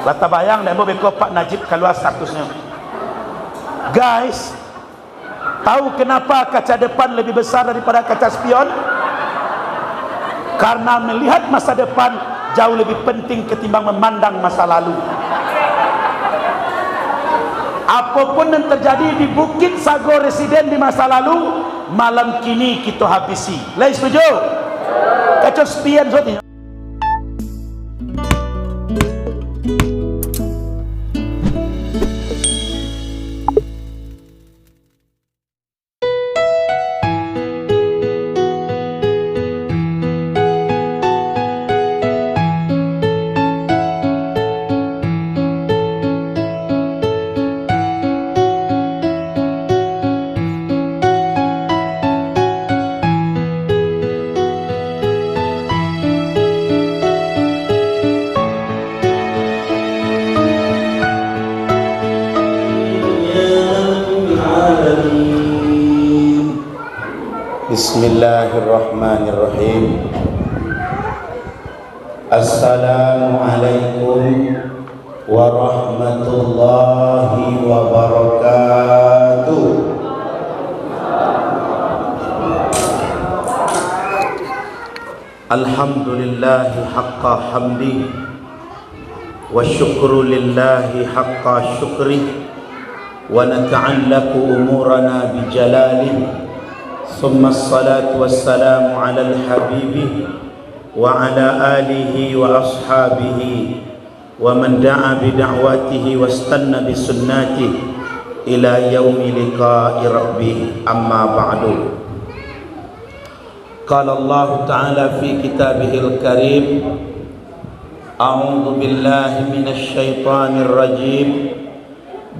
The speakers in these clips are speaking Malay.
Lata bayang dan beko Pak Najib keluar statusnya. Guys, tahu kenapa kaca depan lebih besar daripada kaca spion? Karena melihat masa depan jauh lebih penting ketimbang memandang masa lalu. Apapun yang terjadi di Bukit Sago Residen di masa lalu, malam kini kita habisi. Lain setuju? Kaca spion soalnya. Bismillahirrahmanirrahim. Assalamualaikum warahmatullahi wabarakatuh. Alhamdulillahi haqqa hamdi wa syukru lillahi haqqa syukri wa nata'allaku umurana bijalalihi. ثم الصلاة والسلام على الحبيب وعلى آله وأصحابه ومن دعا بدعوته واستنى بسنته إلى يوم لقاء ربه. أما بعد، قال الله تعالى في كتابه الكريم: أعوذ بالله من الشيطان الرجيم،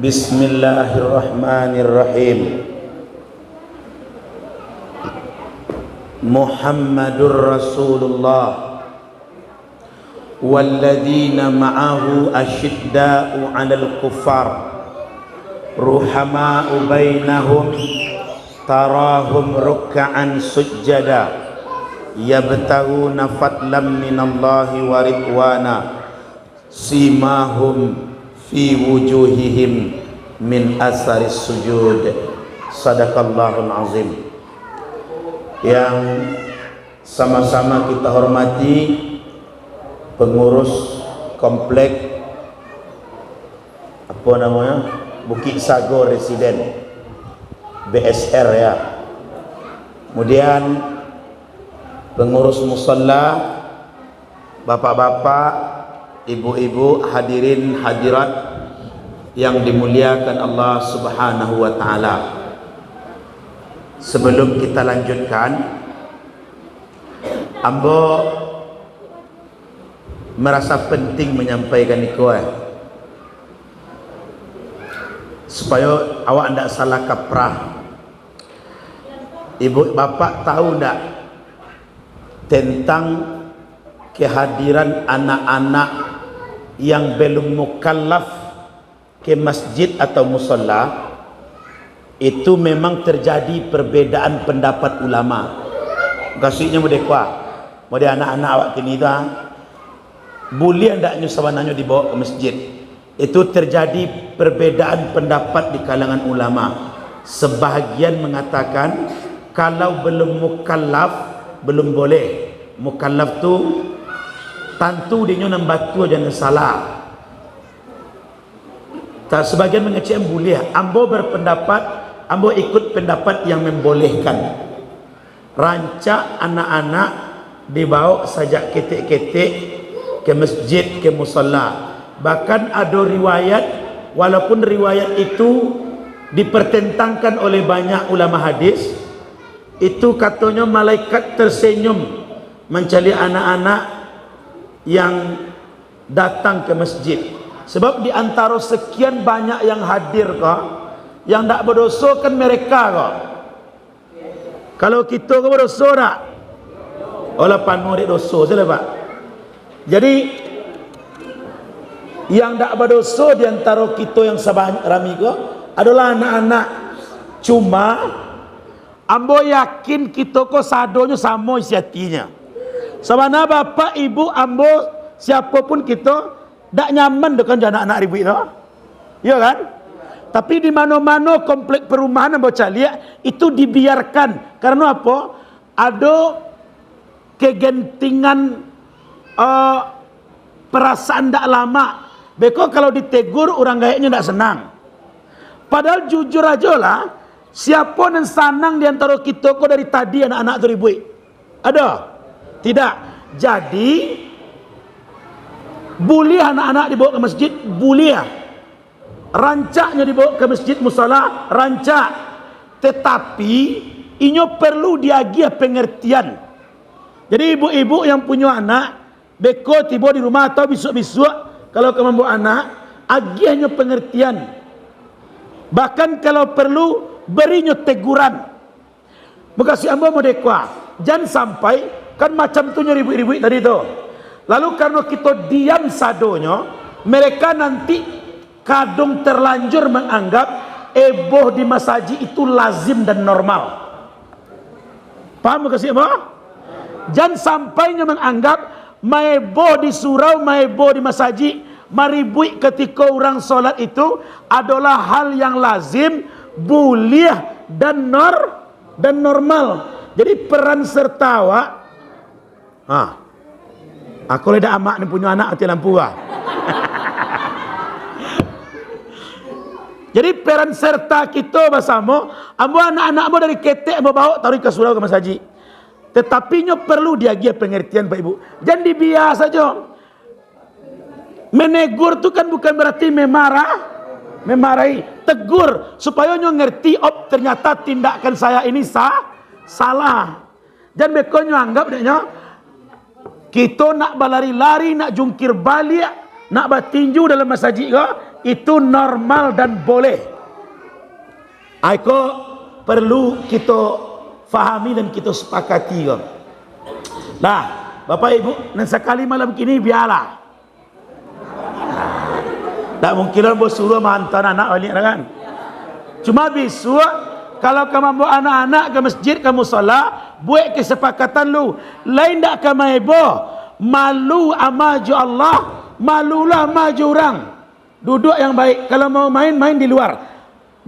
بسم الله الرحمن الرحيم. Muhammadur Rasulullah walladzina ma'ahu asyidda'u 'alal kuffar ruhama'u bainahum tarahum ruk'an sujjada yabtaghuna fadlan minallahi wa ridwana simahum fi wujuhihim min asaris sujud. Sadaqallahul azim. Yang sama-sama kita hormati pengurus komplek apa namanya, Bukit Sago Residen, BSR ya. Kemudian pengurus musalla, bapak-bapak, ibu-ibu, hadirin hadirat yang dimuliakan Allah Subhanahu wa taala. Sebelum kita lanjutkan, ambo merasa penting menyampaikan itu supaya awak tidak salah kaprah. Ibu bapak tahu tidak tentang kehadiran anak-anak yang belum mukallaf ke masjid atau musalla? Itu memang terjadi perbedaan pendapat ulama. Kasihnya mudekwa, mode anak-anak awak kini tu, boleh ndaknya sabananya dibawa ke masjid. Itu terjadi perbedaan pendapat di kalangan ulama. Sebahagian mengatakan kalau belum mukallaf belum boleh. Mukallaf tu tentu dia nambatu jangan salah. Tak sebagian mengecek boleh. Ambo berpendapat, ambo ikut pendapat yang membolehkan. Rancak anak-anak dibawa sajak ketik-ketik ke masjid, ke musalla. Bahkan ada riwayat, walaupun riwayat itu dipertentangkan oleh banyak ulama hadis, itu katanya malaikat tersenyum mencari anak-anak yang datang ke masjid. Sebab di antara sekian banyak yang hadir kok, yang tak berdosa kan mereka kok. Kalau kita ke berdosa tak? Olah panu dek dosa saja Pak. Jadi yang tak berdosa di antara kita yang sebanyak rami kok adalah anak-anak. Cuma ambo yakin kita kok sadonya sama isi hatinya. Sabana bapak ibu ambo siapapun kita dak nyaman tu kan anak-anak ribut tu. Ya kan? Tapi di mana-mana komplek perumahan ambo caliak itu dibiarkan. Karena apa? Ada kegentingan perasaan dak lama. Beko kalau ditegur orang gayanya dak senang. Padahal jujur aja lah, siapa yang senang di antara kita kok dari tadi anak-anak tu ribut? Ada? Tidak. Jadi boleh anak-anak dibawa ke masjid, boleh. Rancaknya dibawa ke masjid musala, rancak. Tetapi inyo perlu diagi pengertian. Jadi ibu-ibu yang punya anak, beko tiba di rumah atau besok-besok kalau kamu bawa anak, agiannya pengertian. Bahkan kalau perlu berinya teguran. Makasih ambo modekwa. Jangan sampai kan macam tu ribut-ribut tadi tu. Lalu karena kita diam sadonya, mereka nanti kadung terlanjur menganggap eboh di masjid itu lazim dan normal. Paham ke sih, jangan sampainya menganggap maebo di surau, maebo di masjid, maribui ketika orang solat itu adalah hal yang lazim, boleh dan normal. Jadi peran serta awak, aku leda amak ni punya anak mati lampu lah. Jadi peran serta kita bersama, ambo anak-anak ambo dari ketek ambo bawa taruh ke surau ke masjid. Tetapi nyo perlu diagi pengertian Pak Ibu. Jangan dibias saja. Menegur tu kan bukan berarti memarahi. Tegur supaya nyo ngerti, oh ternyata tindakan saya ini salah. Jangan beko nyo anggap deknya kita nak berlari-lari, nak jungkir balik, nak bertinju dalam masjid ke, itu normal dan boleh. Aku perlu kita fahami dan kita sepakati. Nah, Bapak Ibu, dan sekali malam kini biarlah. Tak mungkin bos suruh hantar anak balik kan. Cuma besok kalau kamu bawa anak-anak ke masjid, kamu salat, buat kesepakatan lu. Lain tak kamu heboh, malu amaju Allah, malulah maju orang. Duduk yang baik. Kalau mau main di luar.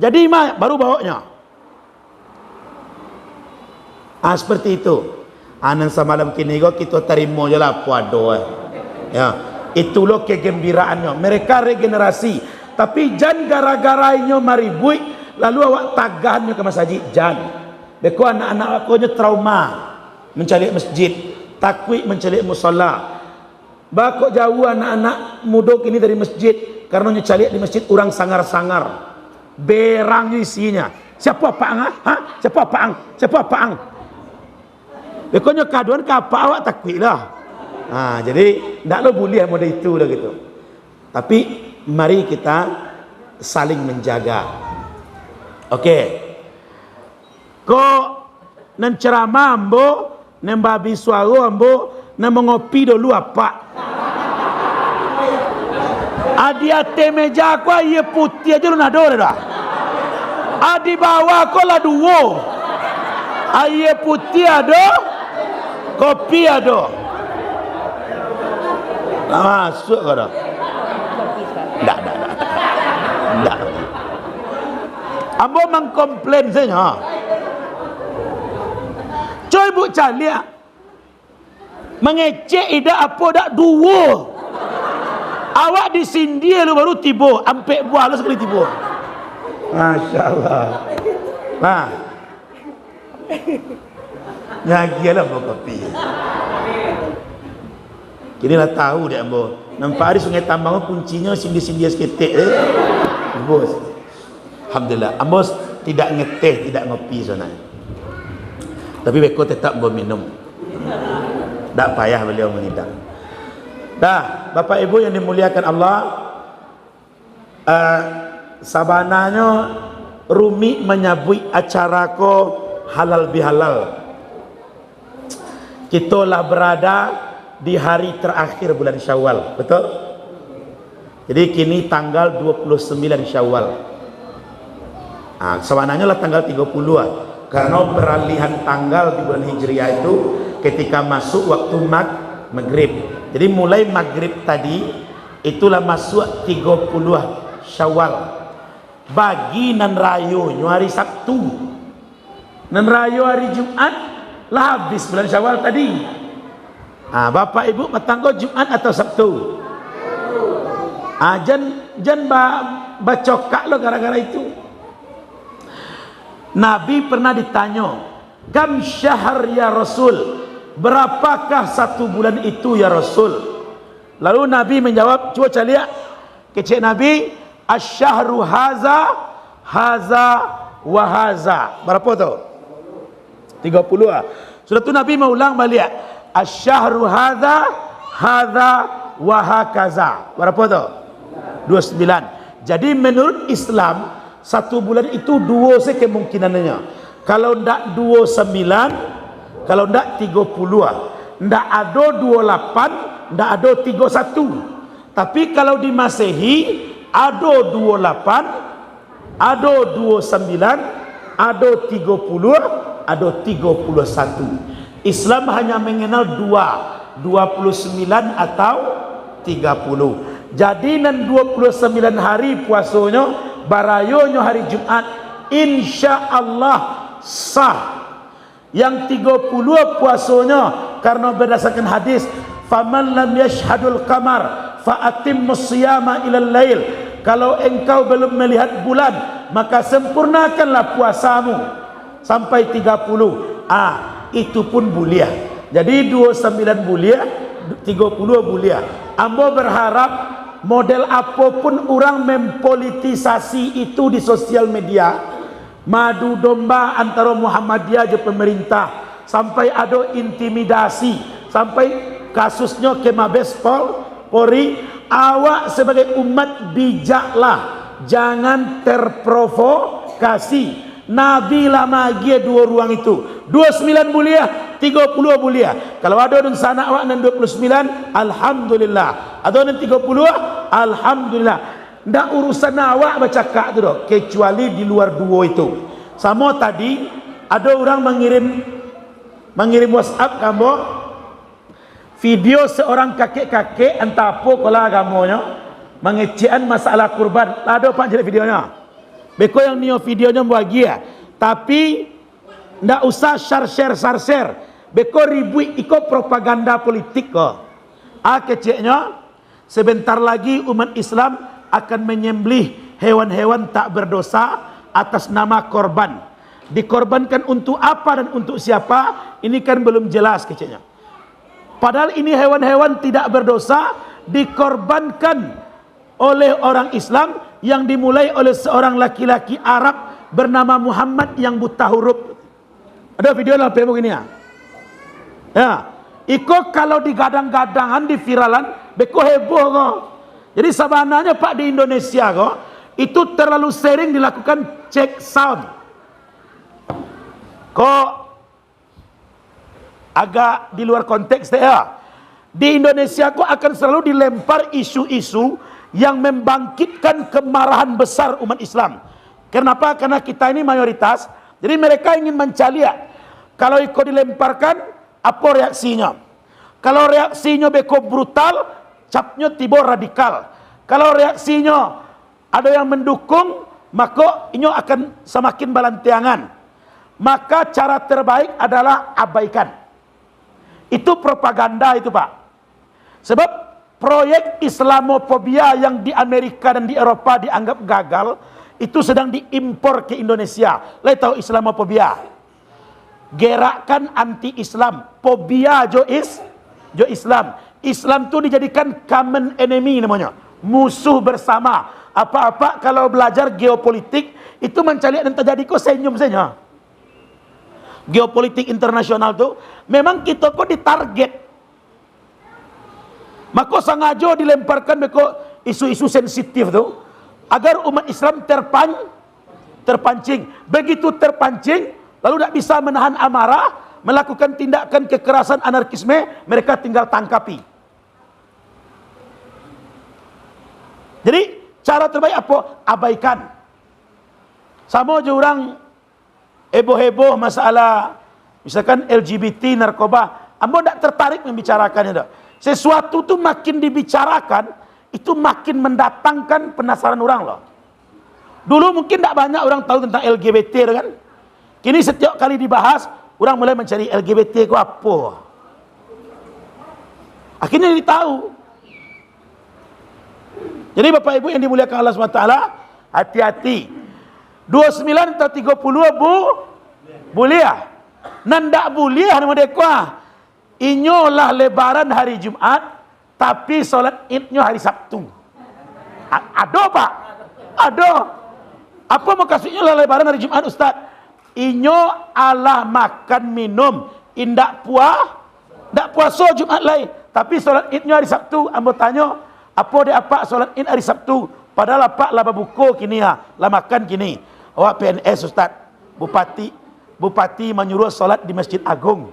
Jadi baru bawanya. Seperti itu. Anan semalam kini kita terima je lah puado. Ya, itulah kegembiraannya. Mereka regenerasi. Tapi jangan gara-garanya maribui lalu awak tagahannya ke masjid. Jangan. Beko anak-anak aku trauma mencari masjid, takut mencari musalla. Bakok jauh anak-anak muda ini dari masjid. Karena nyecalik di masjid orang sangar-sangar, berang isinya. Siapa paang? Siapa paang? Pokoknya kaduan kapa awak takut lah. Jadi tak lo boleh model itu lah gitu. Tapi mari kita saling menjaga. Okey. Ko nan ceramah ambo, nan babi suara ambo, nan mengopi dulu apa? Adi ate meja aku ye putih aja lu nado dah. Adi bawah aku lah dua. Aye putih ada, kopi ada. Masuk ke dah? Tak. Ambo mengkomplain saja. Coy bu calik. Mengecek ida apa dak dua. Awak disindir lu baru tiba, ampek buah lu sekali tiba. Masya-Allah. Nah. Nyagialah bawa kopi. Kini lah tahu dia ambo. Nampak hari Sungai Tambang kuncinya sindir-sindir seketik Bos. Alhamdulillah. Ambo tidak ngeteh, tidak ngopi sana. Tapi beko tetap berminum. Tak payah beliau mengidam. Dah, Bapak Ibu yang dimuliakan Allah, sabananya Rumi menyabui acara ko halal bihalal. Kita lah berada di hari terakhir bulan Syawal, betul? Jadi kini tanggal 29 Syawal. Sebenarnya lah tanggal 30 lah. Karena peralihan tanggal di bulan Hijriah itu ketika masuk waktu maghrib. Jadi mulai maghrib tadi itulah masuk 30 Syawal. Bagi nan rayo hari Sabtu, nan rayo hari Jumat, lah habis bulan Syawal tadi. Bapak ibu matanggo Jumat atau Sabtu? Jan bacokak lo gara-gara itu. Nabi pernah ditanya, kam syahr ya Rasul, berapakah satu bulan itu ya Rasul? Lalu Nabi menjawab, coba lihat kecik Nabi, asyahru haza wa haza. Berapa tu? 30 lah. Sudah tu Nabi mengulang balik, asyahru haza wa hakaza. Berapa tu? 29. Jadi menurut Islam satu bulan itu dua se kemungkinannya. Kalau ndak 29, kalau ndak 30, ndak ada 28, ndak ada 31. Tapi kalau di Masehi ada 28, ada 29, ada 30, ada 31. Islam hanya mengenal 29 atau 30. Jadi nan 29 hari puasanya, barayonya hari Jumat, insya Allah sah. Yang 30 puasanya karena berdasarkan hadis, faman lam yashhadul qamar fa atimmus siyama ilal lail. Kalau engkau belum melihat bulan, maka sempurnakanlah puasamu sampai 30. Itu pun buliah. Jadi 29 buliah, 30 buliah. Ambo berharap model apapun orang mempolitisasi itu di sosial media, madu domba antara Muhammadiyah je pemerintah, sampai ada intimidasi, sampai kasusnya ke Mabes Polri. Awak sebagai umat bijaklah, jangan terprovokasi. Nabi lama dia dua ruang itu, 29 buliah, 30 buliah. Kalau ada dan sana awak dan 29, alhamdulillah. Ada dan 30, alhamdulillah. Ndak urusan awak bercakap tu doh, kecuali di luar dua itu. Sama tadi ada orang mengirim WhatsApp kamu video seorang kakek-kakek entah apa kala agamanya mengecekan masalah kurban. Ada pak jadi videonya. Beko yang nio videonya bahagia, tapi ndak usah share. Beko ribui ikut propaganda politik kok. Keceknya sebentar lagi umat Islam akan menyembelih hewan-hewan tak berdosa atas nama korban. Dikorbankan untuk apa dan untuk siapa? Ini kan belum jelas keceknya. Padahal ini hewan-hewan tidak berdosa dikorbankan oleh orang Islam yang dimulai oleh seorang laki-laki Arab bernama Muhammad yang buta huruf. Ada video lah begini ya. Iko kalau digadang-gadangan di viralan, beko heboh kok. Jadi sebenarnya Pak di Indonesia kok itu terlalu sering dilakukan cek sound. Kok agak di luar konteks ya. Di Indonesia kok akan selalu dilempar isu-isu yang membangkitkan kemarahan besar umat Islam. Kenapa? Karena kita ini mayoritas. Jadi mereka ingin mencari kalau ikut dilemparkan apa reaksinya. Kalau reaksinya beko brutal, capnya tiba radikal. Kalau reaksinya ada yang mendukung, maka ini akan semakin balantiangan. Maka cara terbaik adalah abaikan. Itu propaganda itu Pak. Sebab proyek Islamofobia yang di Amerika dan di Eropa dianggap gagal, itu sedang diimpor ke Indonesia. Lai tahu Islamofobia? Gerakan anti-Islam. Fobia jo Islam. Islam itu dijadikan common enemy namanya. Musuh bersama. Apa-apa kalau belajar geopolitik, itu mencari dan terjadi kok senyum saja. Geopolitik internasional itu, memang kita kok ditarget. Maka sengaja dilemparkan beko isu-isu sensitif tu agar umat Islam terpancing. Begitu terpancing, lalu tak bisa menahan amarah, melakukan tindakan kekerasan anarkisme, mereka tinggal tangkapi. Jadi cara terbaik apa? Abaikan. Sama je orang heboh-heboh masalah misalkan LGBT, narkoba, ambo tak tertarik membicarakannya dah. Sesuatu tu makin dibicarakan, itu makin mendatangkan penasaran orang loh. Dulu mungkin tidak banyak orang tahu tentang LGBT kan. Kini setiap kali dibahas, orang mulai mencari LGBT itu apa. Akhirnya dia tahu. Jadi Bapak Ibu yang dimuliakan Allah SWT, hati-hati. 29 atau 30 boleh. Nandak boleh nama dekwa. Inyolah lebaran hari Jumat, tapi solat idnya hari Sabtu. Ada Pak? Ada. Apa maksudnya lah lebaran hari Jumat Ustaz? Inyo Allah makan minum, indak puasa Jumat lain, tapi solat idnya hari Sabtu. Ambo tanya, apa dia apa solat id hari Sabtu? Padahal apa lah berbuka kini lah makan kini. Awak PNS Ustaz, Bupati menyuruh solat di Masjid Agung.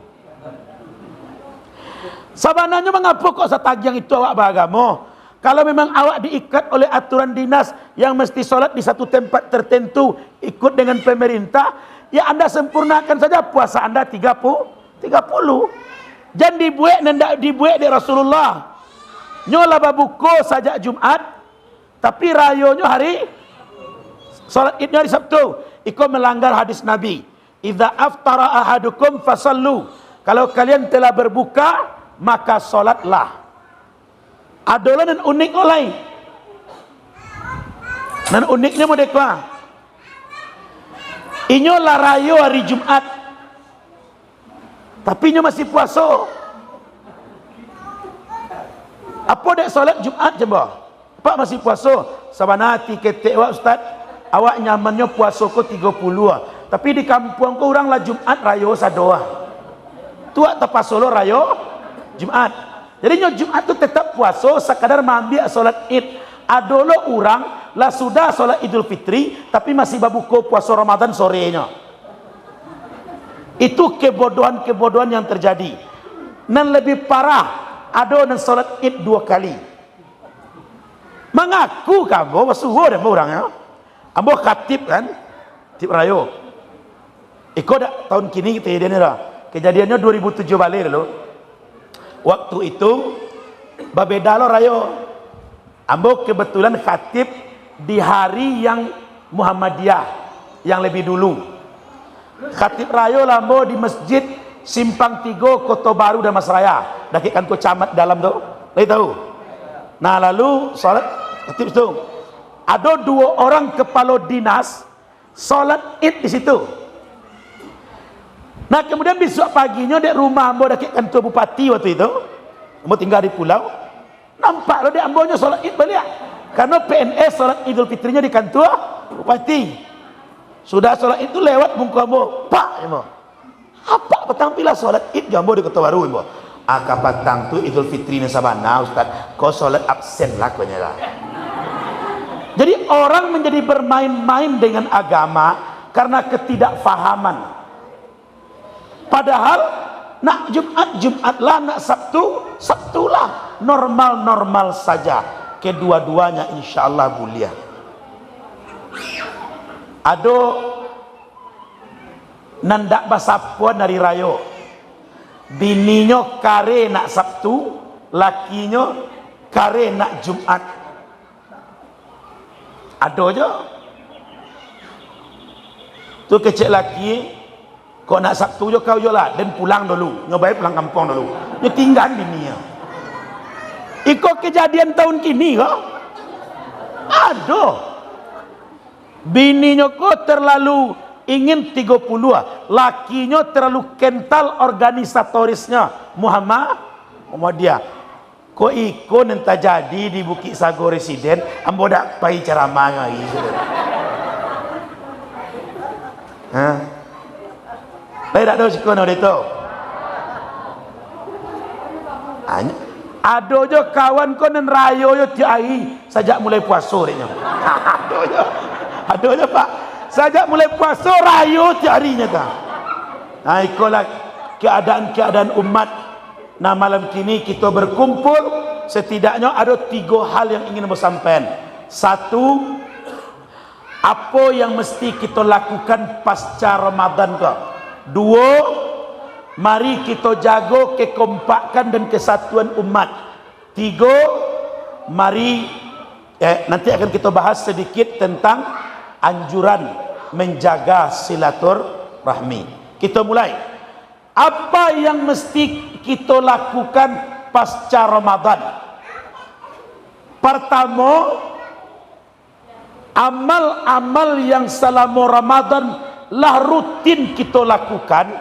Sabananya mengapa kok setagiang itu awak beragama? Kalau memang awak diikat oleh aturan dinas yang mesti solat di satu tempat tertentu, ikut dengan pemerintah, ya anda sempurnakan saja puasa anda 30. Jangan dibuat dan tidak dibuat di Rasulullah. Nyolah babuko sajak Jumat, tapi rayonya hari solat idnya hari Sabtu. Ikut melanggar hadis Nabi. Idza aftara ahadukum fasallu. Kalau kalian telah berbuka, maka solatlah. Adalah dan unik oleh. Dan uniknya mau dekwa. Inyo larayo hari Jumat, tapi inyo masih puasa. Apa dek solat Jumat jemba? Pak masih puasa. Sabanati ketek awak Ustaz, awak nyamannya puasa ko 30. Tapi di kampung ko orang lah Jumat rayo sadoa. Tuak tepas solo rayo Jumat. Jadi Jumat itu tetap puasa sekadar mambil solat id. Adolo orang lah sudah solat Idul Fitri tapi masih babuko puasa Ramadan sorenya. Itu kebodohan-kebodohan yang terjadi. Dan lebih parah, ada yang solat id 2 kali. Mengaku kamu suhu dan orangnya. Ambo khatib kan, tip rayo. Ikut tahun kini kita ini lah. Kejadiannya 2007 balik loh. Waktu itu babeda lo rayo. Ambo kebetulan khatib di hari yang Muhammadiyah yang lebih dulu. Khatib rayo lambo di masjid Simpang 3 Kota Baru Damasraya. Dakikan ko camat dalam tu. Lagi tahu. Nah lalu solat khatib itu ada 2 orang kepala dinas solat id di situ. Nah kemudian besok paginya dek rumah ambo dekat kantor bupati waktu itu, ambo tinggal di pulau, nampak lo dek ambonya solat id balik, karena PNS solat Idul Fitrinya di kantor bupati. Sudah solat itu lewat muka ambo, pak ambo, apa petang pila solat id ambo di Kota Baru ambo. Akak petang tu Idul Fitri ni sabana Ustaz, kau solat absen lah kau nyala. Jadi orang menjadi bermain-main dengan agama karena ketidakfahaman. Padahal nak Jumat lah, nak Sabtu lah, normal saja. Kedua-duanya insyaallah mulia. Ado nandak basapuan dari rayo. Bininya kare nak Sabtu, lakinya kare nak Jumat. Ado je. Tu kecil laki, kau nak Sabtu je kau je lah, dan pulang dulu, nyobain pulang kampung dulu, dia tinggal bininya. Ikut kejadian tahun kini kok, aduh, bininya kok terlalu ingin 30, lakinya terlalu kental organisatorisnya, Muhammadiyah. Kok ikut entah jadi di Bukit Sago Residen, ambo dak pai ceramah lagi. Hah? Baik tak tahu sekolah itu. Ada je kawan kau nan rayo yo tiai sejak mulai puasa dia. Ada je Pak. Sejak mulai puasa rayo tiarinya ta. Nah ikolah keadaan umat. Nah malam kini kita berkumpul, setidaknya ada 3 hal yang ingin bersampaikan. 1, apa yang mesti kita lakukan pasca Ramadan kau. 2, mari kita jaga kekompakan dan kesatuan umat. 3, mari nanti akan kita bahas sedikit tentang anjuran menjaga silaturahmi. Kita mulai. Apa yang mesti kita lakukan pasca Ramadan? Pertama, amal-amal yang selama Ramadan lah rutin kita lakukan,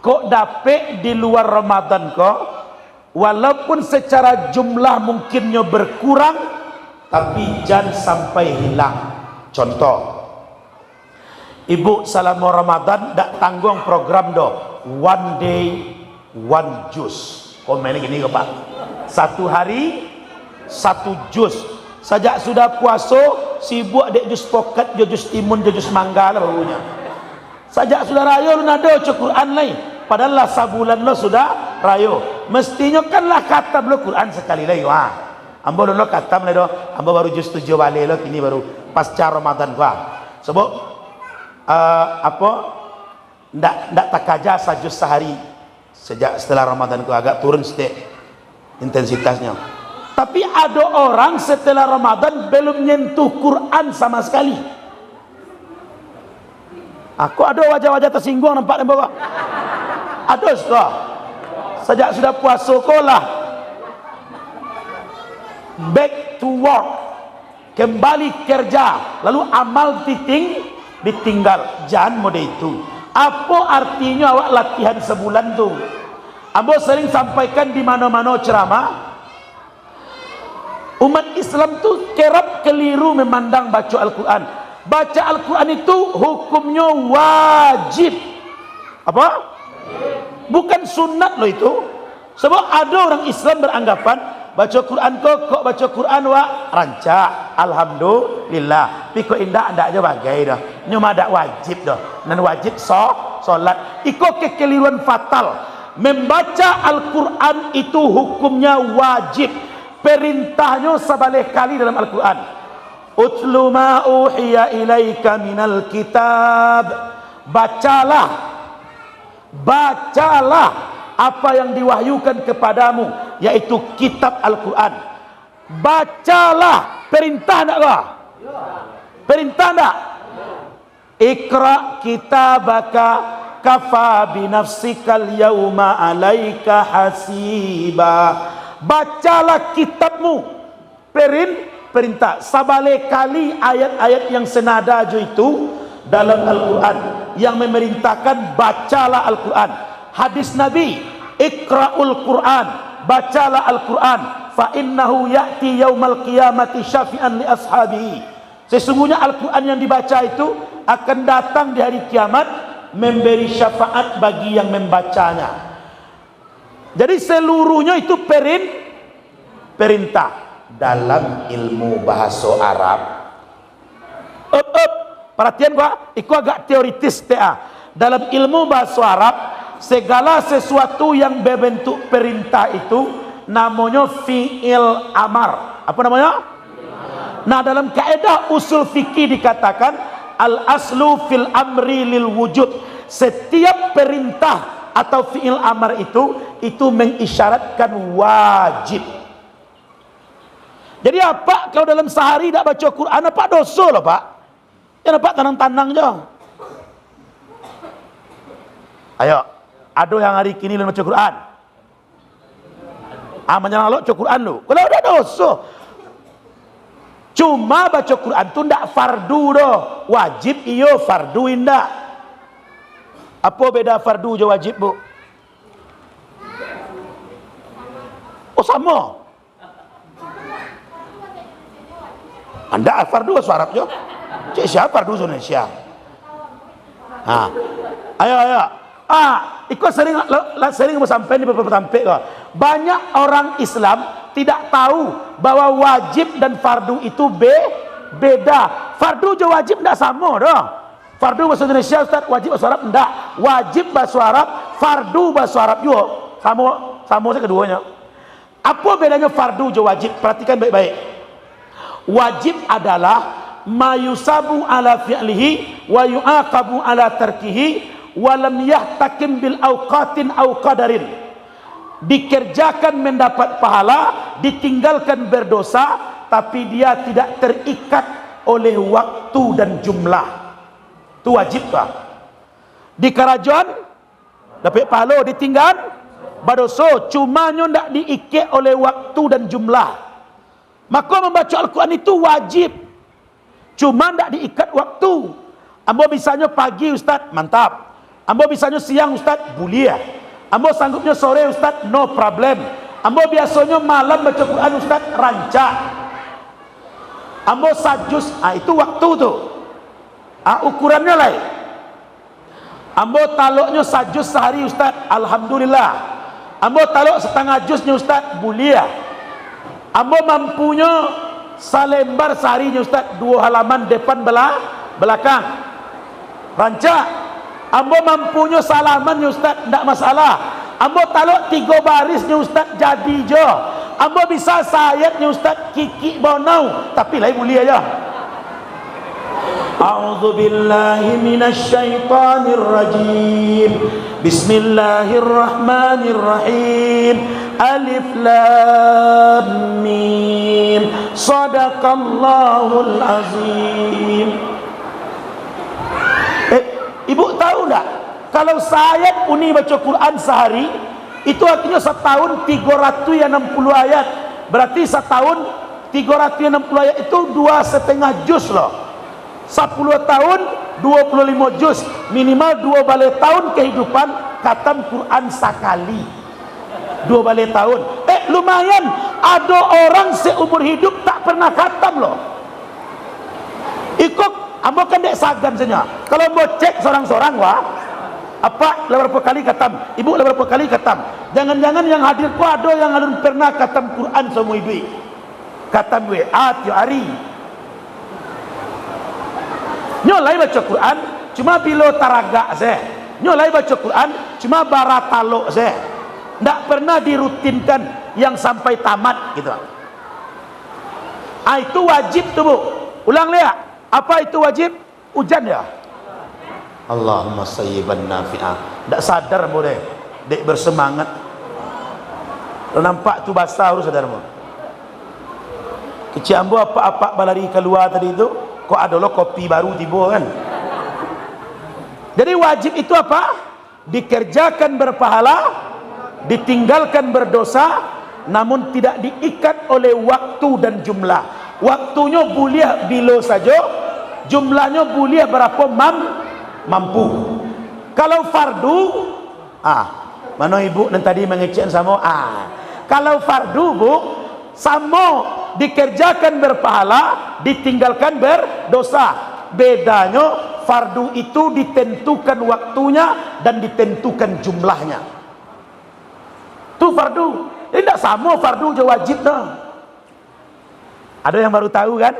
kok dapat di luar Ramadan kok, walaupun secara jumlah mungkinnya berkurang, tapi jangan sampai hilang. Contoh, ibu selama Ramadan tak tanggung program do one day one juice. Komen gini ke Pak, satu hari satu jus. Sajak sudah puasa sibuk dek jus poket, jus timun, jus mangga lah barunya. Sajak sudah raya lu nado Quran lain, padahal lah sabulan lo sudah rayo. Mestinya kan lah khatam lo Quran sekali lagi. Wah, ambo lo khatam le do, ambo baru jus 7 balik lo, kini baru pasca Ramadan gua. Sebab apa ndak takaja sajus sehari sejak setelah Ramadan gua agak turun sedikit intensitasnya. Tapi ada orang setelah Ramadan belum nyentuh Quran sama sekali. Aku ada wajah-wajah tersinggung nampak di bawah. Ada sudah. Sejak sudah puasa sekolah, back to work, kembali kerja, lalu amal ditinggal. Jangan mode itu. Apa artinya awak latihan sebulan tu? Ambo sering sampaikan di mana-mana ceramah. Umat Islam tu kerap keliru memandang baca Al-Quran. Baca Al-Quran itu hukumnya wajib. Apa? Bukan sunat loh itu. Sebab ada orang Islam beranggapan baca Quran kok baca Quran wa rancak, alhamdulillah. Tapi kok indah anda aja bagai dah. Nyuma ada wajib dah. Dan wajib solat. Iko kekeliruan fatal. Membaca Al-Quran itu hukumnya wajib. Perintahnya sebalik kali dalam Al-Quran. Utlu ma uhiya ilaika minal kitab. Bacalah apa yang diwahyukan kepadamu, yaitu kitab Al-Quran. Bacalah. Perintah tak kah? Perintah tak? Iqra kitabaka kafa binafsikal yawma alaika hasiba. Bacalah kitabmu. Perintah. Sabale kali ayat-ayat yang senada itu dalam Al-Quran yang memerintahkan bacalah Al-Quran. Hadis Nabi, Iqra'ul Quran, bacalah Al-Quran, fa innahu ya'ti yaumal qiyamati syafi'an li ashabihi. Sesungguhnya Al-Quran yang dibaca itu akan datang di hari kiamat memberi syafaat bagi yang membacanya. Jadi seluruhnya itu perintah. Dalam ilmu bahasa Arab, perhatian gua, itu agak teoritis dalam ilmu bahasa Arab, segala sesuatu yang berbentuk perintah itu namanya fi'il amar. Apa namanya? Nah, dalam kaidah usul fikih dikatakan al aslu fil amri lil wujud. Setiap perintah atau fi'il amar itu mengisyaratkan wajib. Jadi apa kalau dalam sehari tak baca Quran, apa dosa loh Pak? Ya nampak tanang-tanang je. Ayo, ada yang hari kini belum baca Quran. Menjelang lo baca Quran lu. Kalau udah dosa. Cuma baca Quran tu ndak fardu doh. Wajib iyo, fardu indak. Apa beda fardu je wajib, Bu? Oh sama. Anda fardu bahasa Arab je. Cik siapa fardu Indonesia? Ayo. Ikut sering sampai di beberapa tempat kok. Banyak orang Islam tidak tahu bahwa wajib dan fardu itu beda. Fardu je wajib tidak sama dah. Fardu bahasa Indonesia Ustaz, wajib bahasa Arab enggak. Wajib bahasa Arab, fardu bahasa Arab juga. Sama saya keduanya. Apa bedanya fardu je wajib? Perhatikan baik-baik. Wajib adalah mayusabu ala fi'lihi wa yu'aqabu ala tarkihi wa lam yahtakim bil awqatin aw qadarin. dikerjakan mendapat pahala, ditinggalkan berdosa, tapi dia tidak terikat oleh waktu dan jumlah. Itu wajib tak? Di kerajaan dapat pahala, ditinggal berdosa, cuma nyo ndak diikat oleh waktu dan jumlah. Maka membaca Al-Quran itu wajib, cuma ndak diikat waktu. Ambo bisanya pagi ustaz, mantap. Ambo bisanya siang ustaz, boleh. Ambo sanggupnya sore ustaz, no problem. Ambo biasanya malam baca Quran ustaz, rancak. Ambo sajus, itu waktu tu. Ukurannya lain. Ambo taluknya sajus sehari ustaz, alhamdulillah. Ambo taluk setengah jusnya ustaz, boleh. Ambo mampunya salembar seharinya ustaz, 2 halaman depan belakang, rancak. Ambo mampunya salaman ustaz, tidak masalah. Ambo taluk 3 barisnya ustaz, jadi je. Ambo bisa sayatnya ustaz, kiki bonau, tapi lain boleh aja. A'udzu billahi minasy syaithanir rajim. Bismillahirrahmanirrahim. Alif lam mim. Shadaqallahul azim. Ibu tahu tak? Kalau saya uni baca Quran sehari, itu artinya setahun 360 ayat. Berarti setahun 360 ayat itu 2,5 juz loh. 10 tahun 25 juz. Minimal 2 balik tahun kehidupan khatam Quran sekali. 2 balik tahun. Lumayan. Ada orang seumur hidup tak pernah khatam loh. Ikut ambo kan dek sagan saja. Kalau mau cek seorang-seorang wah, apa berapa kali khatam, ibu berapa kali khatam. Jangan-jangan yang hadir ku ada yang alun pernah khatam Quran semua ibu. Khatam tiap hari. Nyolai baca Quran cuma bila taragak saya. Nyolai baca Quran cuma baratalok saya. Ndak pernah dirutinkan yang sampai tamat gitu. Itu wajib tu bu. Ulang lihat. Apa itu wajib? Hujan ya. Allahumma sayyiban nafi'ah. Tak sadar boleh. Dek bersemangat. Kalau nampak tu basah harus sadar mo. Kecil ambo apa-apa balari keluar tadi itu. Kok ada lo kopi baru tiba kan. Jadi wajib itu apa? Dikerjakan berpahala, ditinggalkan berdosa, namun tidak diikat oleh waktu dan jumlah. Waktunya boleh bila saja, jumlahnya boleh berapa mampu. Kalau fardu, mana ibu dan tadi mengecek sama, kalau fardu bu, sama dikerjakan berpahala, ditinggalkan berdosa. Bedanya fardu itu ditentukan waktunya dan ditentukan jumlahnya. Itu fardu. Tidak sama fardu je wajib dah. Ada yang baru tahu kan?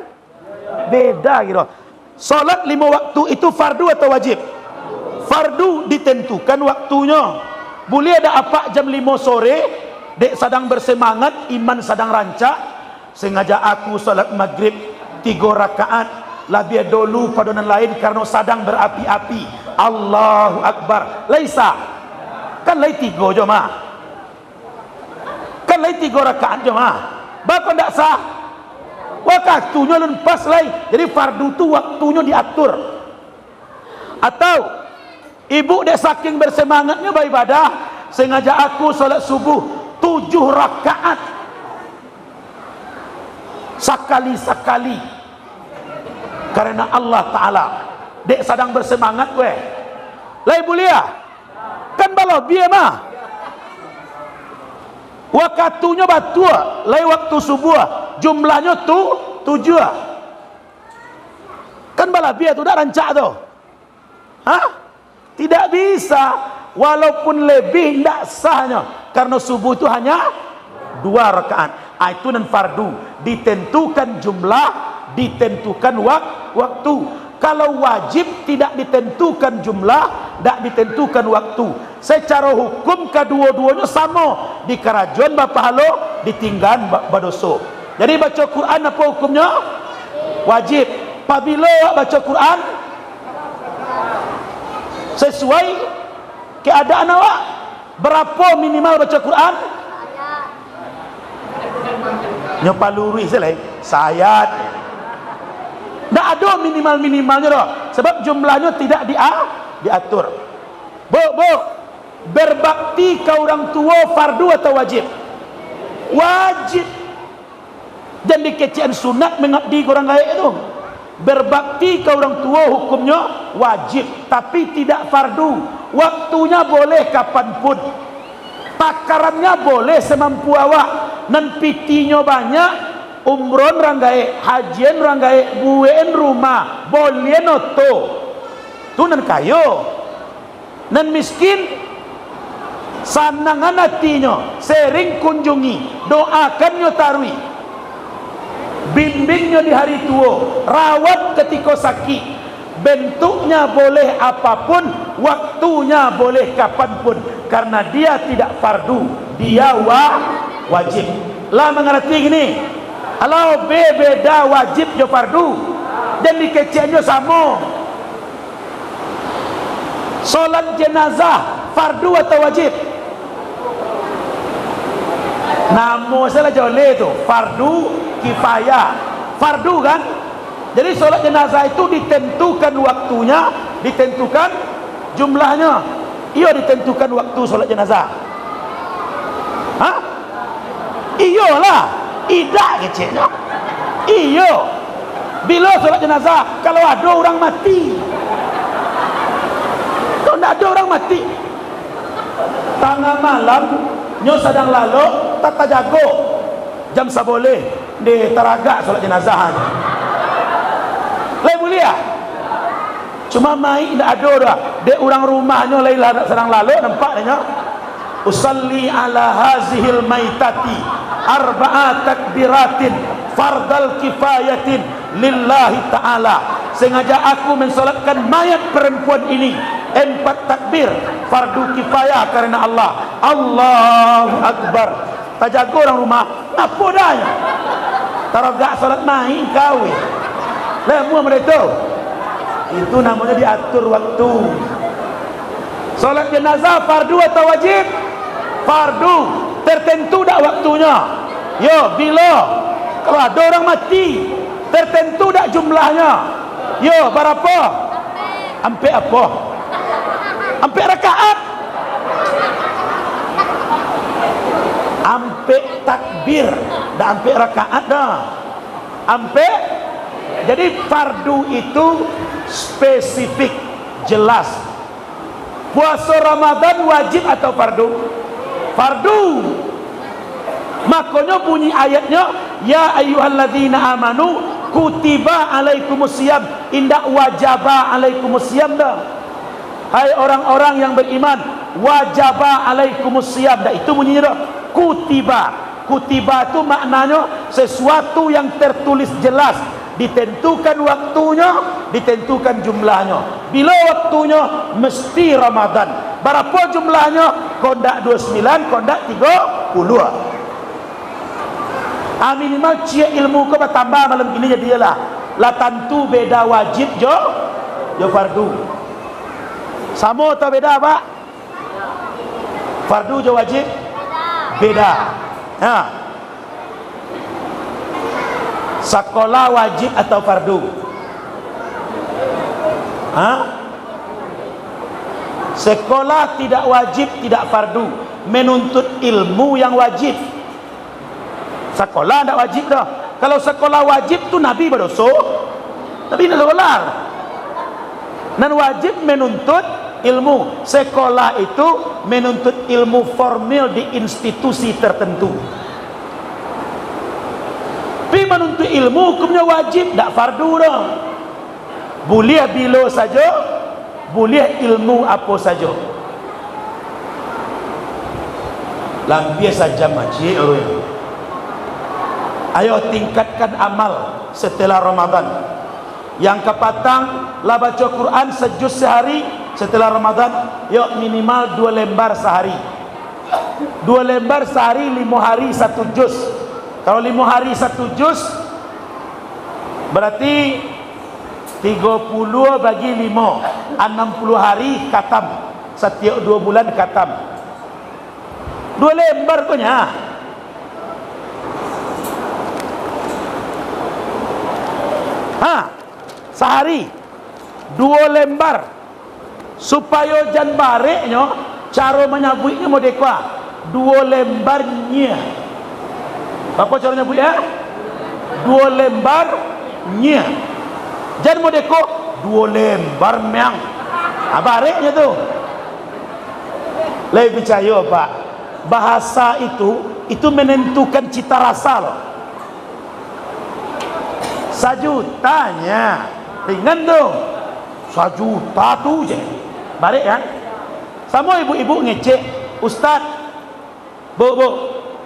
Beda gitu. Salat 5 waktu itu fardu atau wajib? Fardu, ditentukan waktunya. Boleh ada apa jam 5 sore, dek sedang bersemangat, iman sedang rancak, sengaja aku salat maghrib 3 rakaat, lebih dulu padanan lain karena sedang berapi-api. Allahu Akbar. Laisa. Kan lain 3 je mah. Kan lain 3 rakaat je mah. Bapa ndak sah. Waktunya lepas lain. Jadi fardu tu waktunya diatur. Atau ibu dek saking bersemangatnya beribadah, sengaja aku salat subuh 7 rakaat sekali-sekali karena Allah Ta'ala. Dek sedang bersemangat weh. Lai bulia kan balo biar mah waktunya batua, lai waktu subuh jumlahnya tu 7. Kan bala biar tu dah rancak tu. Tidak bisa, walaupun lebih tidak sahnya karena subuh itu hanya 2 rakaat. Itu dan fardu, ditentukan jumlah, ditentukan waktu. Kalau wajib tidak ditentukan jumlah, tidak ditentukan waktu. Secara hukum kedua-duanya sama. Di kerajaan berpahala, ditinggal berdosa. Jadi baca Quran apa hukumnya? Wajib. Apabila baca Quran sesuai keadaan awak, Berapa minimal baca Quran? Nyopaluri sayat. Tak ada minimal-minimalnya dah. Sebab jumlahnya tidak diatur. Bu, berbakti ke orang tua fardu atau wajib? Wajib. Dan dikecian sunat mengabdi ke orang lain itu. Berbakti ke orang tua hukumnya wajib, tapi tidak fardu. Waktunya boleh kapanpun. Takarannya boleh semampu awak. Nan pitinya banyak, umron ranggai, hajian ranggai, bueen rumah, boleh noto. Tu nan kayo. Nan miskin, sanangan hatinya, sering kunjungi, doakannya tarwi. Bimbingnya di hari tua, rawat ketika sakit. Bentuknya boleh apapun, waktunya boleh kapanpun, karena dia tidak fardu, dia wajib. Lah mengerti gini, kalau beda wajib jo fardu, dan dikeciannya sama. Solat jenazah fardu atau wajib? Namo salah jole tu fardu kifayah. Fardu kan? Jadi solat jenazah itu ditentukan waktunya, ditentukan jumlahnya. Ia ditentukan waktu solat jenazah. Hah? Iyalah, idak kecilnya. Iya. Bila solat jenazah? Kalau ada orang mati. Kalau tidak ada orang mati, tengah malam nyo sedang lalu tata jago jam saboleh di teragak solat jenazah aja. Lai mulia. Cuma mai tidak ada dah. Dek orang rumahnya lai sedang lalu nampak nya. Usalli ala hazihil maitati arba'a takbiratin fardal kifayatin lillahi ta'ala. Sengaja aku mensolatkan mayat perempuan ini 4 takbir fardu kifayah karena Allah. Allahu Akbar. Tak jaga orang rumah, apa dahnya? Taragak solat main kawin. Lemua mereka. Itu namanya diatur waktu. Solat jenazah fardu atau wajib? Fardu. Tertentu tak waktunya? Yo, bila? Kalau ada orang mati, tertentu tak jumlahnya? Yo, berapa? Ampe apa? Ampe rakaat? Ampe takbir. Dah ampe rakaat dah. Ampe. Jadi fardu itu spesifik, jelas. Puasa Ramadan wajib atau fardu? Fardu. Makanya bunyi ayatnya, ya ayyuhalladzina amanu kutiba alaikumusiyam, indak wajaba alaikumusiyam dah. Hai orang-orang yang beriman, wajaba alaikumusiyam dah. Itu bunyinya dah. Kutiba. Kutiba itu maknanya sesuatu yang tertulis jelas, ditentukan waktunya, ditentukan jumlahnya. Bila waktunya mesti Ramadan. Berapa jumlahnya? Kondak 29, kondak 30. Minimal cia ilmu kau bertambah malam ini jadi lah. Lah tentu beda wajib jo fardu. Sama atau beda Pak? Fardu jo wajib? Beda. Ha. Sekolah wajib atau fardu? Ha? Sekolah tidak wajib, tidak fardu. Menuntut ilmu yang wajib. Sekolah tidak wajib dah. Kalau sekolah wajib tu Nabi berdosa. Tapi tidak sekolah. Dan wajib menuntut ilmu. Sekolah itu menuntut ilmu formal di institusi tertentu. Tapi menuntut ilmu hukumnya wajib, tak fardu dah. Boleh bila saja, boleh ilmu apa saja. Lampir saja majid orang. Ayo tingkatkan amal setelah Ramadan. Yang kepatang lah baca Quran sejuz sehari setelah Ramadan. Yuk minimal 2 lembar sehari. 2 lembar sehari, 5 hari 1 juz. Kalau 5 hari 1 juz berarti 30 bagi 5 60 hari khatam. Setiap 2 bulan khatam. 2 lembar konya. Sehari 2 lembar supaya jan bareknya cara menyabutnya mau dekwa 2 lembarnya. Apa cara nyabut ya? 2 lembarnya. Jan mau deko 2 lembar memang. Bareknya tu. Lebih percaya Pak, bahasa itu menentukan cita rasa loh. Sajutanya ringan dong, 1 juta tu je balik kan. Sama ibu-ibu ngecek, Ustaz, bu,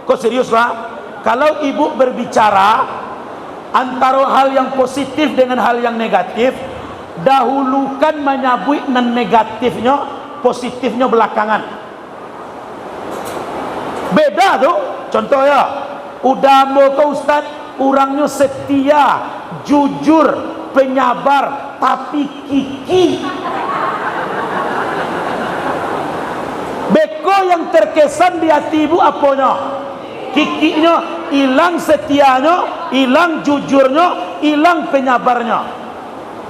kok serius lah? Kalau ibu berbicara antara hal yang positif dengan hal yang negatif, dahulukan menyabut non negatifnya, positifnya belakangan. Beda tuh. Contoh ya, udah mau ke Ustaz, orangnya setia, jujur, penyabar, tapi kiki. Beko yang terkesan di hati ibu apanya? Kikinya, hilang setianya, hilang jujurnya, hilang penyabarnya.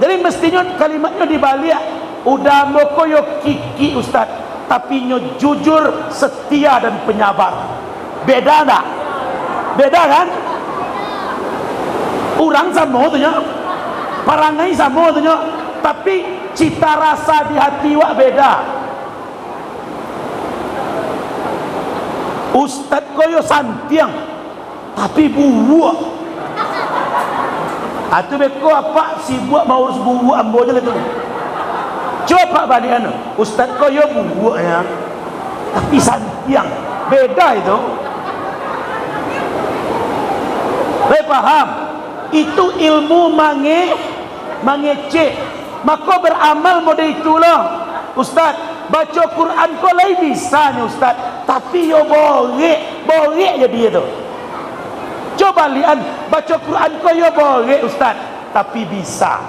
Jadi mestinya kalimatnya dibalik. Udah mau koyo kiki Ustaz, tapi nyo jujur, setia dan penyabar. Beda enggak? Beda kan? Orang sama tu nya, parangai sama tu nya, tapi cita rasa di hati wak beda. Ustaz koyo santiang, tapi buak. Atu beko apa si buak mau urus buak ambo je lah tu. Coba balikan, Ustaz koyo buaknya, tapi santiang, beda itu. Paham? Itu ilmu mangecek. Maka beramal model itulah. Ustaz, baca Quran kau lain bisanya Ustaz, tapi yo borek je dia tu. Coba lihat, baca Quran kau yo borek Ustaz, tapi bisa.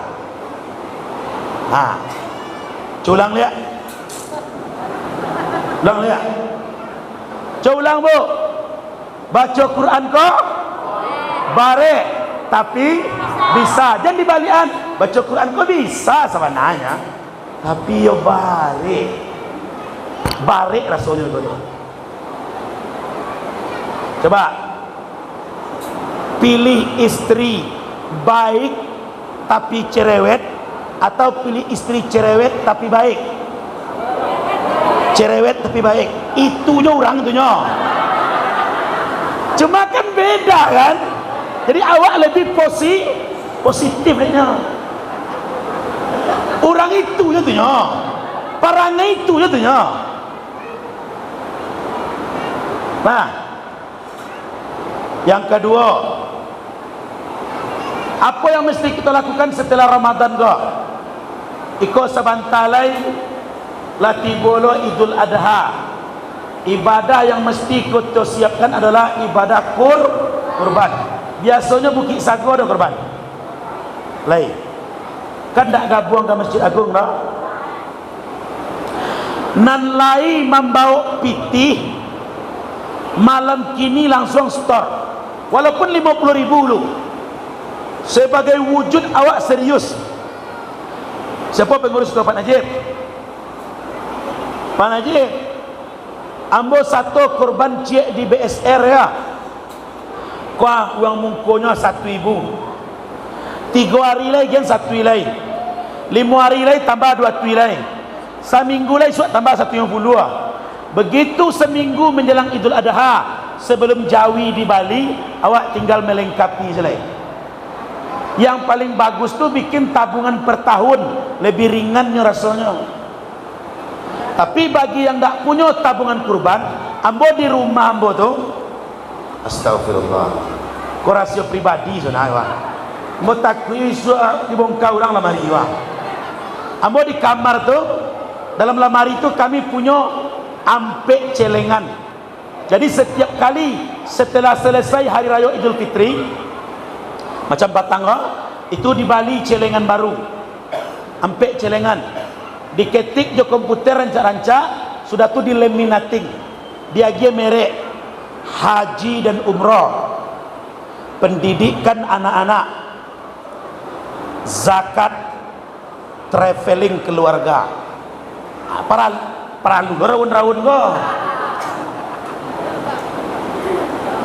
Culang lihat. Ulang lihat. Coba ulang bu. Baca Quran kau barek tapi bisa. Jangan dibalikan, baca Quran kau bisa sebenarnya, tapi yo barek rasanya tu. Coba pilih istri baik tapi cerewet, atau pilih istri cerewet tapi baik. Cerewet tapi baik, itu je orang tu nya. Cuma kan beda kan. Jadi awak lebih positif nya. Orang itu je tu nya, parangai itu je tu nya. Nah, yang kedua, apa yang mesti kita lakukan setelah Ramadan kau? Iko sabantalai latibolo Idul Adha. Ibadah yang mesti kita siapkan adalah ibadah kurban. Biasanya Bukit Sago ada kurban. Lain. Kan tak gabung ke Masjid Agung dah. Nan lai membawa pitih, malam kini langsung store. Walaupun 50.000 dulu. Sebagai wujud awak serius. Siapa pengurus Pak Najib? Pak Najib, ambo satu korban cik di BSR ya. Kuah uang mungkonya 1.000. 3 hari lagi 1 lain. 5 hari lagi tambah 2 lain. Seminggu lagi tambah 150. Begitu seminggu menjelang Idul Adha, sebelum Jawi di Bali, awak tinggal melengkapi selai. Yang paling bagus tu bikin tabungan per tahun, lebih ringannya rasanya. Tapi bagi yang tak punya tabungan kurban, ambo di rumah ambo tu, astagfirullah, kau rasio pribadi sebenarnya. Ambo takut dibongkar orang lemari wah. Ambo di kamar tu, dalam lemari tu kami punya ampek celengan. Jadi setiap kali setelah selesai hari raya Idul Fitri, macam batang itu di Bali celengan baru, ampek celengan, diketik di komputer rancak-rancak, sudah tu dilaminating, dia merek haji dan umrah, pendidikan anak-anak, zakat, traveling keluarga. Perlu raun-raun go.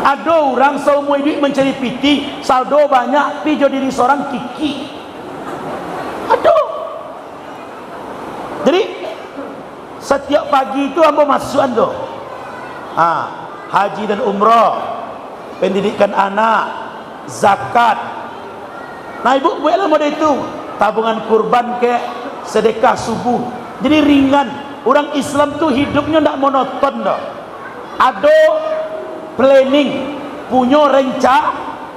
Ada orang seumur hidup mencari piti, saldo banyak, pi jadi diri seorang kiki. Aduh. Jadi setiap pagi itu ambo masukan tu. Haji dan umrah, pendidikan anak, zakat. Nah ibu buatlah model itu, tabungan kurban ke, sedekah subuh. Jadi ringan. Orang Islam tu hidupnya tidak monoton dah. Ada planning, punya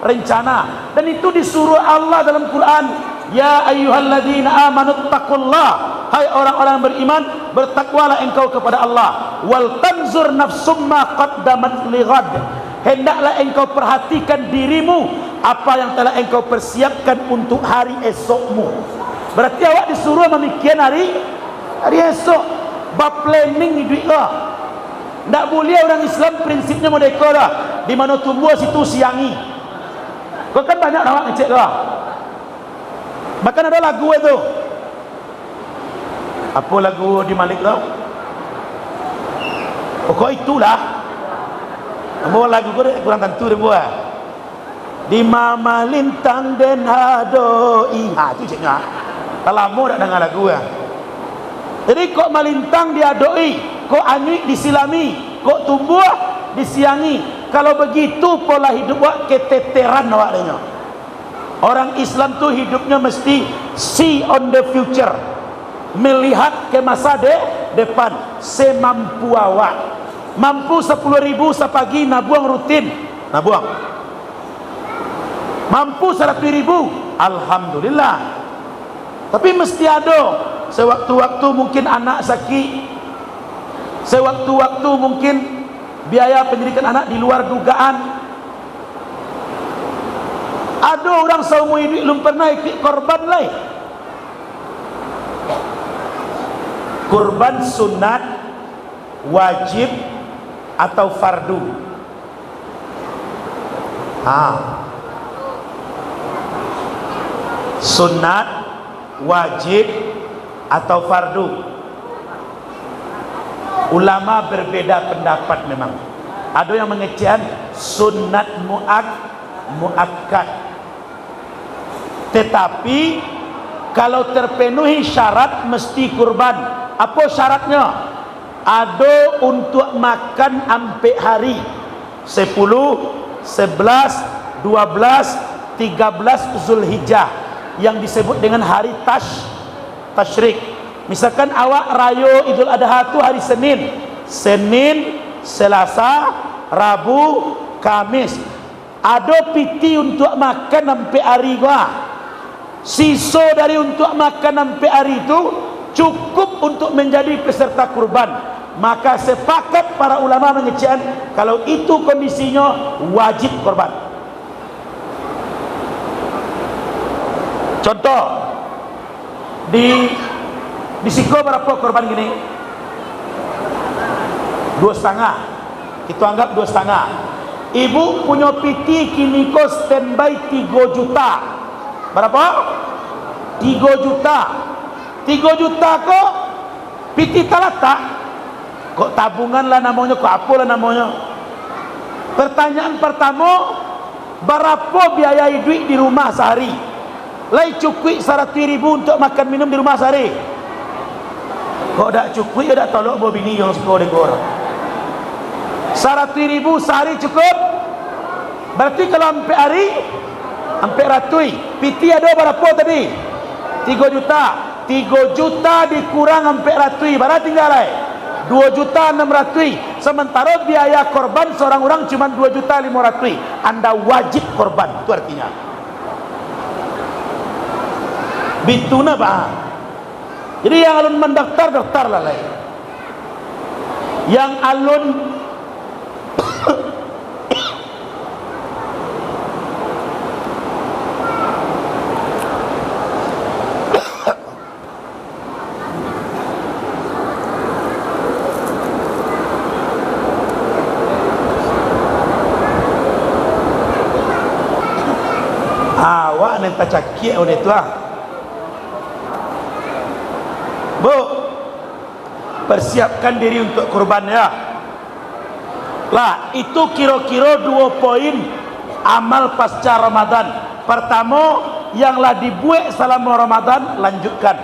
rencana, dan itu disuruh Allah dalam Quran. Ya ayyuhalladzina amanu taqullah, hai orang-orang beriman, bertakwalah engkau kepada Allah. Wal tanzur nafsum ma qaddamat lighad, hendaklah engkau perhatikan dirimu apa yang telah engkau persiapkan untuk hari esokmu. Berarti awak disuruh memikirkan hari esok, bab planning hidup kau. Tak boleh orang Islam prinsipnya merdeka lah. Di mana tumbuh situ siangi. Kau kan banyak awak ngecek kau. Bahkan ada lagu itu. Apa lagu di Malik kau? Pokok itulah. Bawa lagu kau kurang tentu dia buat. Di mama lintang den hadoi. Itu ceknya. Tak lama tak dengar lagu ya. Jadi kok malintang diadoi, kok anyuik disilami, kok tumbuh disiangi. Kalau begitu pola hidup awak keteteran awak dengar. Orang Islam tu hidupnya mesti see on the future, melihat ke masa depan semampu awak. Mampu 10.000 sepagi nabuang rutin, nabuang. Mampu 100.000, alhamdulillah. Tapi mesti ada sewaktu-waktu mungkin anak sakit, sewaktu-waktu mungkin biaya pendidikan anak di luar dugaan. Ada orang seumur hidup belum pernah ikut korban lain. Korban sunat, wajib atau fardu? Sunat, wajib atau fardu? Ulama berbeda pendapat memang. Ada yang mengecehkan sunat muakkad. Tetapi kalau terpenuhi syarat mesti kurban. Apa syaratnya? Ada untuk makan sampai hari 10, 11, 12, 13 Zulhijjah yang disebut dengan hari tasyrik. Misalkan awak raya Idul Adha tu hari Senin, Selasa, Rabu, Kamis. Ada piti untuk makan sampai hari gua. Sisa dari untuk makan sampai hari itu cukup untuk menjadi peserta kurban. Maka sepakat para ulama mengecehkan kalau itu kondisinya wajib kurban. Contoh di Siko berapa korban gini? 2,5. Kita anggap 2,5. Ibu punya piti kini ko standby 3 juta. Berapa? 3 juta. 3 juta kok piti talata. Kok tabungan lah namanya, kok apa lah namanya? Pertanyaan pertama, berapa biaya hidup di rumah sehari? Lai cukup 100.000 untuk makan minum di rumah sehari? Kok tak cukup, ya tak tolong bawa bini yang sekolah dekor. 100.000 sehari cukup? Berarti kalau sampai hari, sampai ratui. Piti ada berapa tadi? 3 juta. 3 juta dikurang sampai ratui, berapa tinggal lai? 2.600.000. Sementara biaya korban seorang orang cuma 2.500.000. Anda wajib korban, itu artinya. Bituna pak. Jadi yang alun mendaftar, daftar lah lai. Yang alun cakia oleh tu lah. Bu, persiapkan diri untuk kurban ya. Lah, itu kira-kira 2 poin amal pasca Ramadan. Pertama, yang lah dibuat selama Ramadan, lanjutkan.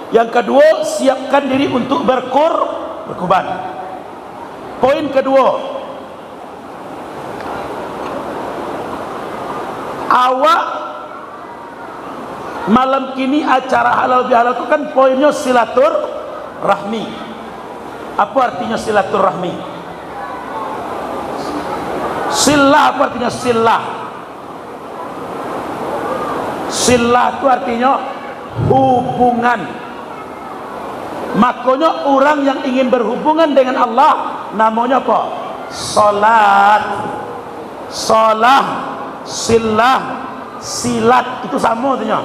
Yang kedua, siapkan diri untuk berkurban. Poin kedua, awak malam kini acara halal bihalal itu kan poinnya silaturahmi. Apa artinya silaturahmi? Silah, apa artinya silah? Silah itu artinya hubungan. Makanya orang yang ingin berhubungan dengan Allah namanya apa? Salat. Salah, silah, silat itu sama artinya.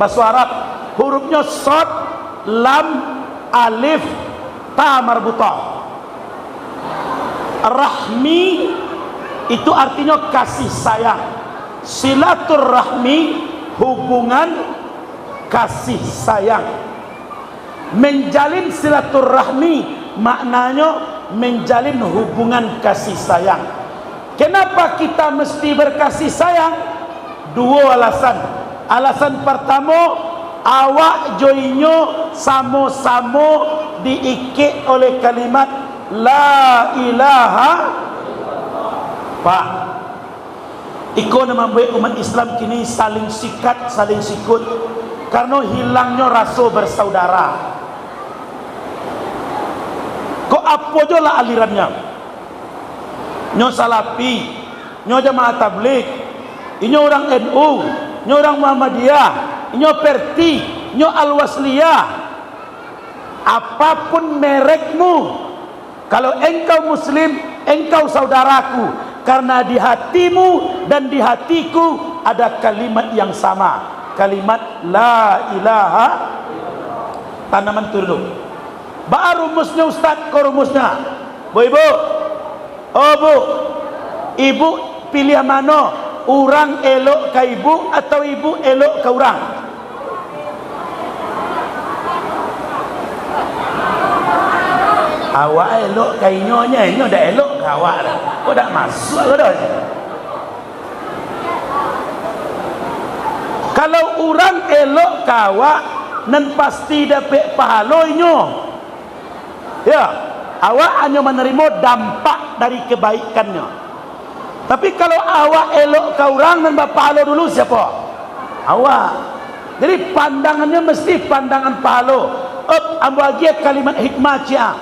Bahasa Arab hurufnya shad, lam, alif, ta marbutah. Rahmi itu artinya kasih sayang. Silaturahmi hubungan kasih sayang. Menjalin silaturahmi maknanya menjalin hubungan kasih sayang. Kenapa kita mesti berkasih sayang? 2 alasan. Alasan pertama, awak joinyo sama-sama diikat oleh kalimat la ilaha. Pak, ikut membuat umat Islam kini saling sikat, saling sikut karena hilangnya rasa bersaudara. Kok apa je lah alirannya? Nyo Salafi, nyo Jamaah Tabligh, nyo orang NU, nyo orang Muhammadiyah, nyo Perti, nyo Al-Wasliyah. Apapun merekmu, kalau engkau muslim, engkau saudaraku, karena di hatimu dan di hatiku ada kalimat yang sama, kalimat la ilaha. Tanaman turun. Baru rumusnya Ustaz, kau rumusnya. Bu ibu, oh bu, ibu pilih mana? Orang elok ke ibu atau ibu elok ke orang? Awak elok ke inyonya, inyo dah elok ke awak dah. Kau dah masuk ke dah. Kalau orang elok ke awak, nan pasti dapat pahala inyo. Ya, awak hanya menerima dampak dari kebaikannya. Tapi kalau awak elok ke orang dan berpahala dulu siapa? Awak. Jadi pandangannya mesti pandangan pahala. Ambil lagi kalimat hikmah cia.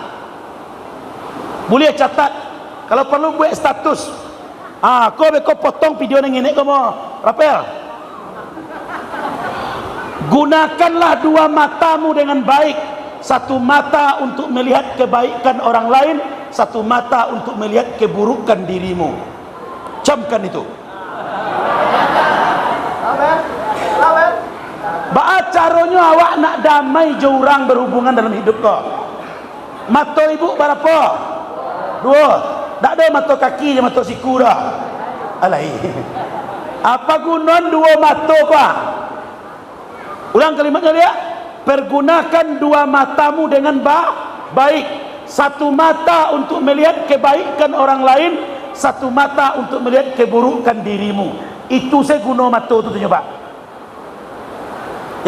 Boleh catat. Kalau perlu buat status. Kau potong video yang ini kamu, Rapel. Gunakanlah 2 matamu dengan baik. 1 mata untuk melihat kebaikan orang lain, 1 mata untuk melihat keburukan dirimu. Camkan itu. Ba'a caranya awak nak damai je orang berhubungan dalam hidup kau. Mata ibu berapa? 2. Tak ada mata kaki je, mata siku dah. Alai. Apa guna 2 mata kau? Ulang kalimatnya dia. Pergunakan 2 matamu dengan baik. 1 mata untuk melihat kebaikan orang lain, 1 mata untuk melihat keburukan dirimu. Itu saya guna mata tu Pak.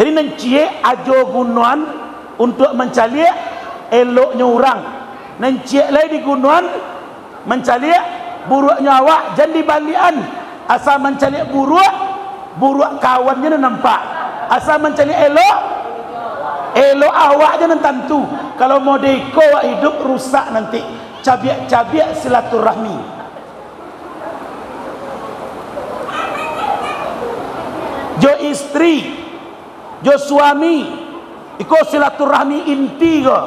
Jadi nencie ajo gunuan untuk mencari eloknya orang. Nencie lagi digunuan mencari buruknya awak. Jangan dibalian. Asal mencari buruk kawannya nampak. Asal mencari elok awak je nan tentu. Kalau mau deko awak hidup rusak nanti. Cabiak-cabiak silaturahmi. Jo istri, jo suami, ikut silaturahmi inti ke.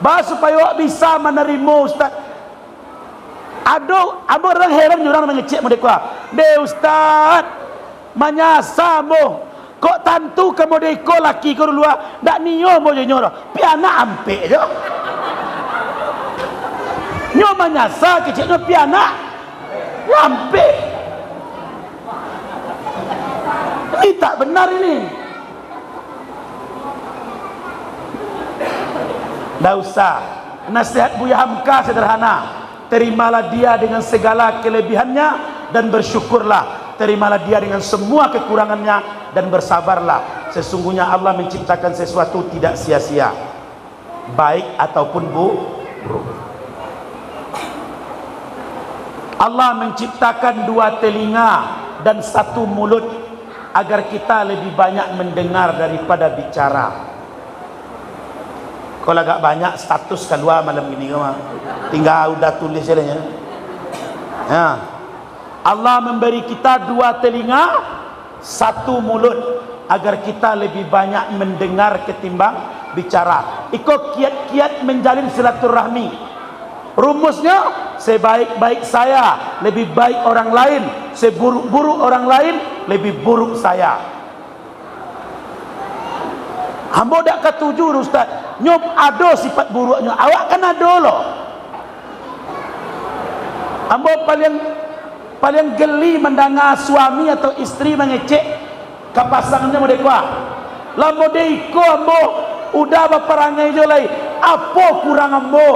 Bahas supaya awak bisa menerima Ustaz. Aduh, abang orang heran orang mengecek mereka. De Ustaz, manyasamu. Kok tantu kamu deko laki kau dulu dak niyo mo je nyoro piana ampe je nyo manyasa keciknya piana ampe Ini tak benar ini. Tidak usah. Nasihat Buya Hamka sederhana. Terimalah dia dengan segala kelebihannya dan bersyukurlah. Terimalah dia dengan semua kekurangannya dan bersabarlah. Sesungguhnya Allah menciptakan sesuatu tidak sia-sia, baik ataupun buruk. Allah menciptakan 2 telinga dan 1 mulut agar kita lebih banyak mendengar daripada bicara. Kalau agak banyak status keluar malam ini, tinggal udah tulis saja. Ya. Allah memberi kita 2 telinga, 1 mulut agar kita lebih banyak mendengar ketimbang bicara. Ikut kiat-kiat menjalin silaturahmi. Rumusnya, sebaik-baik saya lebih baik orang lain, seburuk-buruk orang lain lebih buruk saya. Hamba dak ketuju Ustaz. Nyop ada sifat buruknya, awak kan ada loh. Hamba paling geli mendengar suami atau istri mengecek ke pasangannya mereka. Lah modeko hamba udah berperangai je lai. Apa kurang ambo?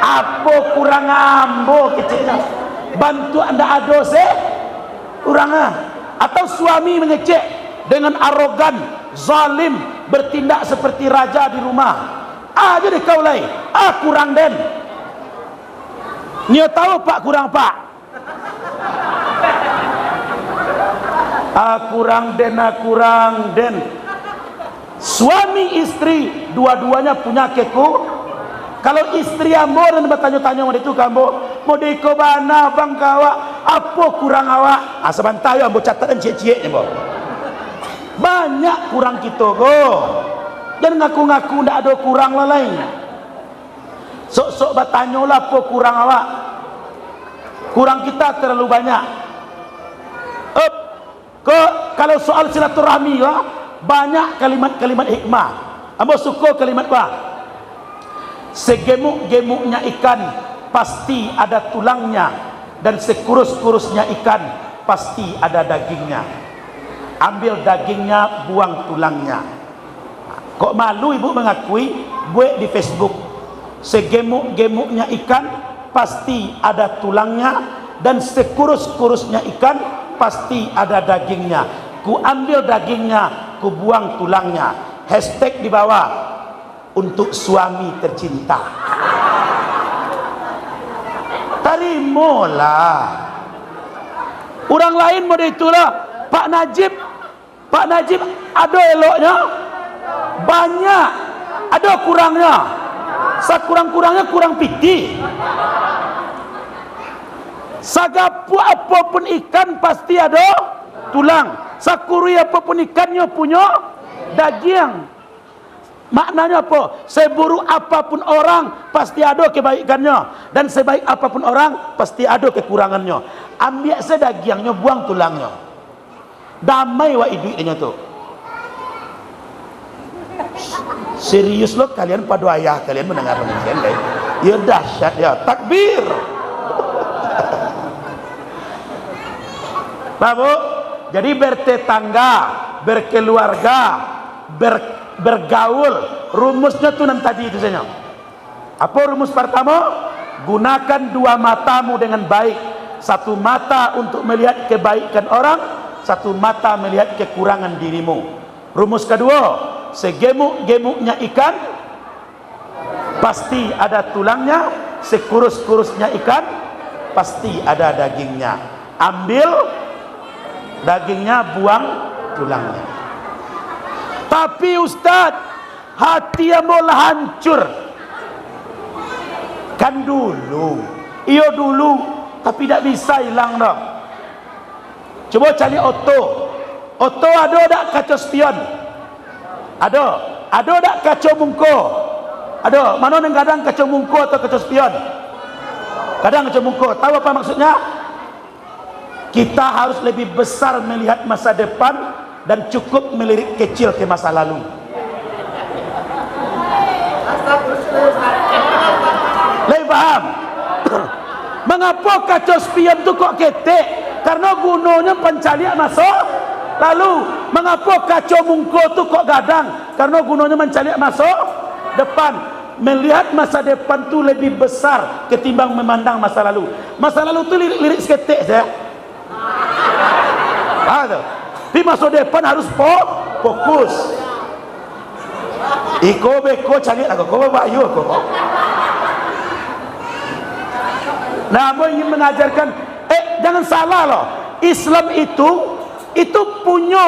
Apa kurang ambo keceknya? Bantu anda ada kurang. Atau suami mengecek dengan arogan, zalim, bertindak seperti raja di rumah. Jadi kau lai, kurang den. Nya tahu pak kurang pak. Kurang den. Suami istri dua-duanya punya keku. Kalau istri ambo dan bertanya-tanya sama itu kambo, mau deko bana bang kawa, apa kurang awak? Sebentar ya ambo catat dan cek-ceknya bo. Banyak kurang kita go. Dan ngaku-ngaku ndak ada kurang lah lain. Sok-sok bertanya lah apa kurang awak. Kurang kita terlalu banyak. Kalau soal silaturahmi lah, banyak kalimat-kalimat hikmah. Ambo suka kalimat apa? Segemuk-gemuknya ikan pasti ada tulangnya, dan sekurus-kurusnya ikan pasti ada dagingnya. Ambil dagingnya, buang tulangnya. Kok malu ibu mengakui? Buat di Facebook. Segemuk-gemuknya ikan pasti ada tulangnya, dan sekurus-kurusnya ikan pasti ada dagingnya. Ku ambil dagingnya, ku buang tulangnya. Hashtag di bawah, untuk suami tercinta. Terimalah. Orang lain model itulah. Pak Najib ada eloknya, banyak ada kurangnya. Sekurang-kurangnya kurang piti. Sagapu apapun ikan pasti ada tulang. Sakuri apapun ikannya punya daging. Maknanya apa? Seburuk apapun orang pasti ada kebaikannya, dan sebaik apapun orang pasti ada kekurangannya. Ambil sedagingnya, buang tulangnya. Damai wa idunya tu. Serius loh kalian pada ayah kalian mendengar demikian deh. Ya dahsyat ya. Takbir. Babu, jadi bertetangga, berkeluarga, bergaul, rumusnya tuh nanti tadi itu saja. Apa rumus pertama? Gunakan 2 matamu dengan baik. 1 mata untuk melihat kebaikan orang, 1 mata melihat kekurangan dirimu. Rumus kedua, segemuk-gemuknya ikan pasti ada tulangnya, sekurus-kurusnya ikan pasti ada dagingnya. Ambil dagingnya, buang tulangnya. Tapi Ustaz, hati yang malah hancur. Kan dulu, tapi tidak bisa hilang dah. Coba cari Otto ada tak kaca spion? Ada tak kaca mungko? Ada. Mana yang kadang kaca mungko atau kaca spion? Kadang kaca mungko. Tahu apa maksudnya? Kita harus lebih besar melihat masa depan dan cukup melirik kecil ke masa lalu. Lebih paham? Mengapa kaca spion itu kok ketek? Karena gunanya pencarian masa Lalu mengapa kacau mungko tu kok gadang? Karena gunanya mencari masuk depan. Melihat masa depan tu lebih besar ketimbang memandang masa lalu. Masa lalu tu lirik seketik saja. Tapi masa depan harus fokus. Iko beko cari aku, kau bayu aku. Nah, mau ingin mengajarkan, jangan salah loh. Islam itu punya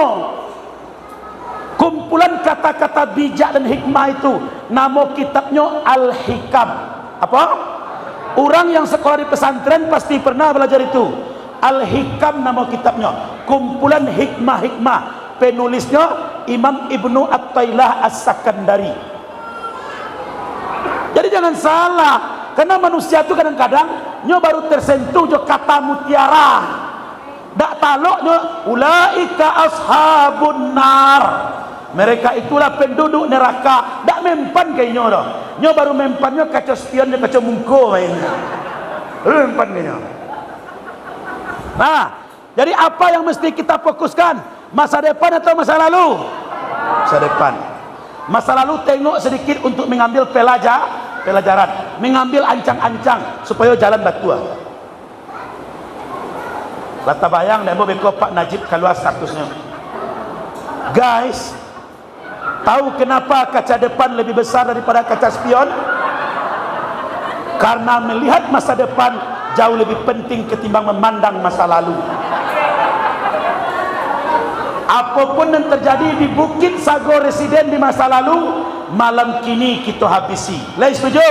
kumpulan kata-kata bijak dan hikmah itu. Nama kitabnya Al-Hikam. Apa? Orang yang sekolah di pesantren pasti pernah belajar itu. Al-Hikam nama kitabnya. Kumpulan hikmah-hikmah. Penulisnya Imam Ibnu At-Tailah As-Sakandari. Jadi jangan salah, karena manusia itu kadang-kadang baru tersentuh jo kata mutiara. Dak taloknya ulaika ashabun nar. Mereka itulah penduduk neraka. Dak mempan kayaknya dah. Nyo baru mempannya kaca spion dan kaca mungko mainnya. Mempan kayaknya. Nah, jadi apa yang mesti kita fokuskan? Masa depan atau masa lalu? Masa depan. Masa lalu tengok sedikit untuk mengambil pelajaran, mengambil ancang-ancang supaya jalan batua. Lata bayang dan beko Pak Najib keluar statusnya. Guys, tahu kenapa kaca depan lebih besar daripada kaca spion? Karena melihat masa depan jauh lebih penting ketimbang memandang masa lalu. Apapun yang terjadi di Bukit Sago Residen di masa lalu, malam kini kita habisi. Lain setuju?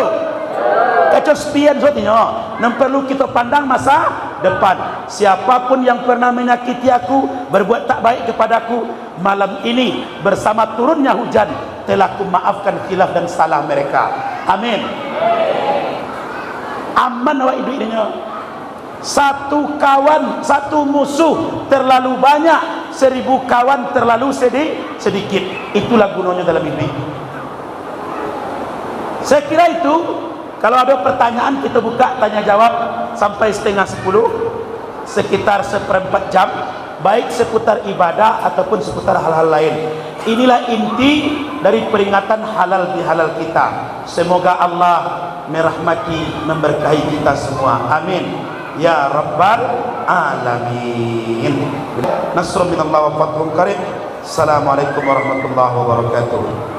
Kaca spion sotinya, yang perlu kita pandang masa depan. Siapapun yang pernah menyakiti aku, berbuat tak baik kepadaku, malam ini bersama turunnya hujan telah ku maafkan khilaf dan salah mereka. Amin. Aman awak hidup ininya. Satu kawan, satu musuh terlalu banyak, 1000 kawan terlalu sedikit. Itulah gunanya dalam hidup. Saya kira itu. Kalau ada pertanyaan kita buka tanya jawab sampai 9:30, sekitar 1/4 jam, baik seputar ibadah ataupun seputar hal-hal lain. Inilah inti dari peringatan halal bihalal kita. Semoga Allah merahmati, memberkahi kita semua. Amin ya rabbal alamin. Nasrun minallah wa fathun qarib. Assalamualaikum warahmatullahi wabarakatuh.